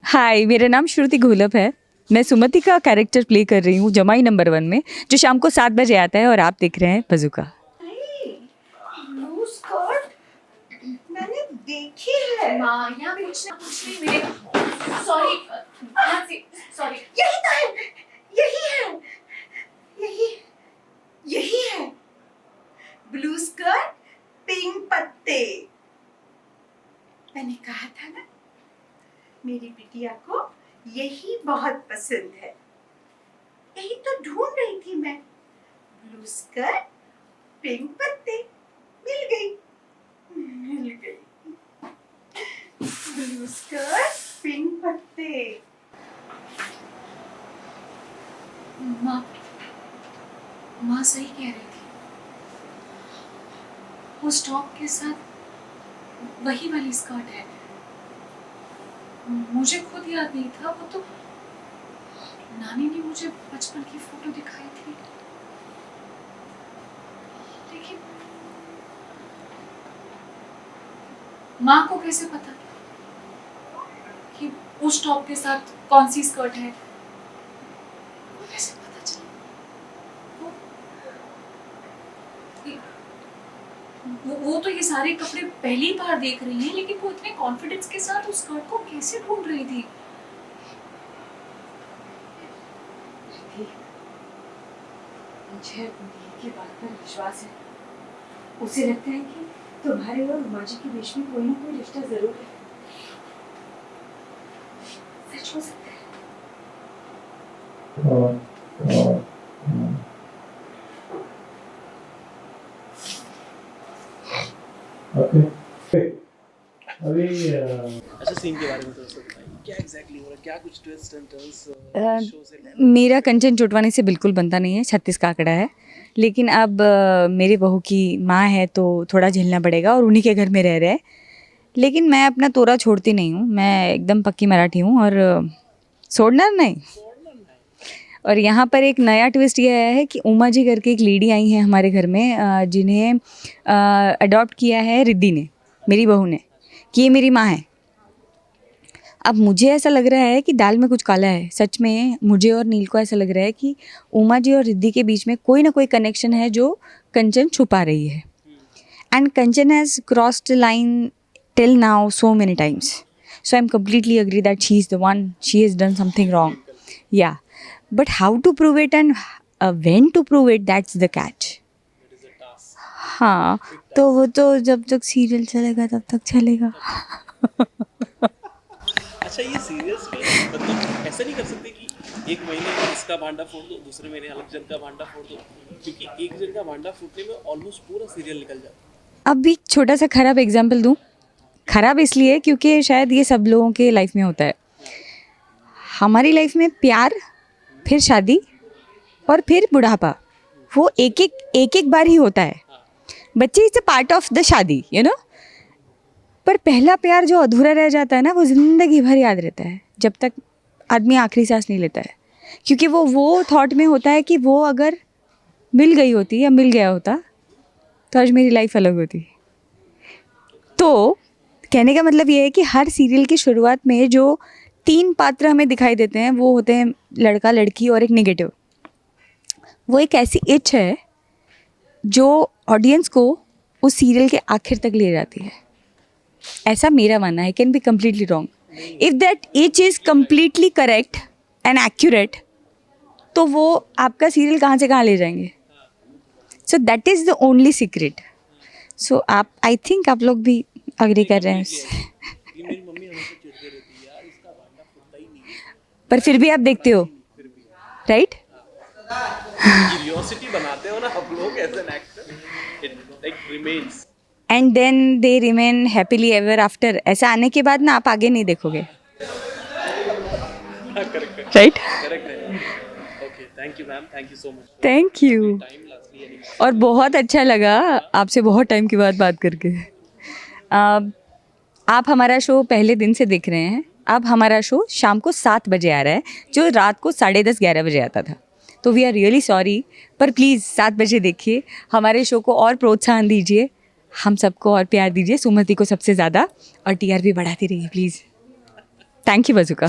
हाय, मेरा नाम श्रुति घोलप है। मैं सुमति का कैरेक्टर प्ले कर रही हूँ जमाई नंबर 1 में, जो शाम को 7 बजे आता है और आप देख रहे हैं बज़ूका। ब्लू स्कर्ट मैंने देखी है। माँ, यहाँ पे कुछ नहीं मिलेगा। Sorry, sorry. यही तो है, यही है, यही है। ब्लू स्कर्ट, पिंक पत्ते। मैंने कहा था ना, मेरी बिटिया को यही बहुत पसंद है। यही तो ढूंढ रही थी मैं। ब्लू स्कर्ट, पिंक पत्ते, मिल गई। ब्लू स्कर्ट, पिंक पत्ते। माँ सही कह रही थी। उस टॉप के साथ वही वाली स्कर्ट है। मुझे खुद याद नहीं था, वो तो नानी ने मुझे बचपन की फोटो दिखाई थी। लेकिन माँ को कैसे पता कि उस टॉप के साथ कौन सी स्कर्ट है? कैसे पता चला? वो तो ये सारे कपड़े पहली बार देख रही हैं, लेकिन वो इतने कॉन्फिडेंस के साथ उस स्कर्ट को कैसे ढूंढ रही थी? मुझे अपनी की बात पर विश्वास है। उसे लगता है कि तुम्हारे और उमा जी के बीच में कोई ना कोई रिश्ता जरूर है। सच हो सकता है। अभी अच्छा सीन के बारे में थोड़ा सा बताइए, क्या एग्जैक्टली हो रहा है, क्या कुछ ट्विस्ट एंड टर्न्स शो से? मेरा कंचन चुटवाने से बिल्कुल बनता नहीं है, 36 का आंकड़ा है। लेकिन अब मेरी बहू की माँ है तो थोड़ा झेलना पड़ेगा और उन्हीं के घर में रह रहे हैं। लेकिन मैं अपना तोरा छोड़ती नहीं हूँ, मैं एकदम पक्की मराठी हूँ और छोड़ना नहीं। और यहाँ पर एक नया ट्विस्ट ये आया है कि उमा जी करके एक लेडी आई है हमारे घर में, जिन्हें अडॉप्ट किया है रिद्धि ने, मेरी बहू ने, कि ये मेरी माँ है। अब मुझे ऐसा लग रहा है कि दाल में कुछ काला है। सच में मुझे और नील को ऐसा लग रहा है कि उमा जी और रिद्धि के बीच में कोई ना कोई कनेक्शन है जो कंचन छुपा रही है। And Kanchan has crossed line till now so many times. So I'm completely agree that she is the one, she has done something wrong. Yeah. But how to prove it and when to prove it, that's the catch. हाँ, तो वो तो जब तक serial चलेगा तब तक चलेगा। अच्छा ये सीरियस में मतलब ऐसा नहीं कर सकते कि एक महीने इसका भांडा फोड़ दो, दूसरे महीने अलग जन का भांडा फोड़ दो, क्योंकि एक जन का भांडा फूटने में ऑलमोस्ट पूरा सीरियल निकल जाता है। अब भी छोटा सा खराब एग्जाम्पल दूँ। खराब इसलिए क्योंकि शायद ये सब लोगों के लाइफ में होता है। हमारी लाइफ में प्यार, फिर शादी और फिर बुढ़ापा, वो एक एक बार ही होता है। बच्चे it's a part of the शादी, यू नो। पर पहला प्यार जो अधूरा रह जाता है ना, वो ज़िंदगी भर याद रहता है, जब तक आदमी आखिरी सांस नहीं लेता है। क्योंकि वो थॉट में होता है कि वो अगर मिल गई होती या मिल गया होता तो आज मेरी लाइफ अलग होती। तो कहने का मतलब ये है कि हर सीरियल की शुरुआत में जो 3 पात्र हमें दिखाई देते हैं, वो होते हैं लड़का, लड़की और एक नेगेटिव। वो एक ऐसी इच है जो ऑडियंस को उस सीरियल के आखिर तक ले जाती है। ऐसा मेरा मानना है। Can be completely wrong. If that each is completely correct and accurate, तो वो आपका सीरियल कहाँ से कहाँ ले जाएंगे। So that is the only secret. So आप, आई थिंक आप लोग भी अग्री कर रहे हैं उससे। मेरी मम्मी हमेशा चिढ़ती रहती है, यार इसका भांडा फूटता ही नहीं है। पर फिर भी आप देखते हो, राइट? क्यूरियोसिटी बनाते हो ना आप लोग as an actor, it like remains. And then they remain happily ever after. ऐसा आने के बाद ना आप आगे नहीं देखोगे, करेक्ट राइट? करेक्ट है। Okay, thank you ma'am, thank you so much. Thank you. Time lastly any और बहुत अच्छा लगा आपसे बहुत टाइम के बाद बात करके। आप हमारा शो पहले दिन से देख रहे हैं। अब हमारा शो शाम को 7 बजे आ रहा है, जो रात को 10:30 11 बजे आता था। तो वी आर रियली सॉरी, पर प्लीज़ 7 बजे देखिए। हमारे शो को और प्रोत्साहन दीजिए, हम सबको और प्यार दीजिए, सुमति को सबसे ज़्यादा, और टीआरपी बढ़ाती रहिए प्लीज़। Thank you Bazooka.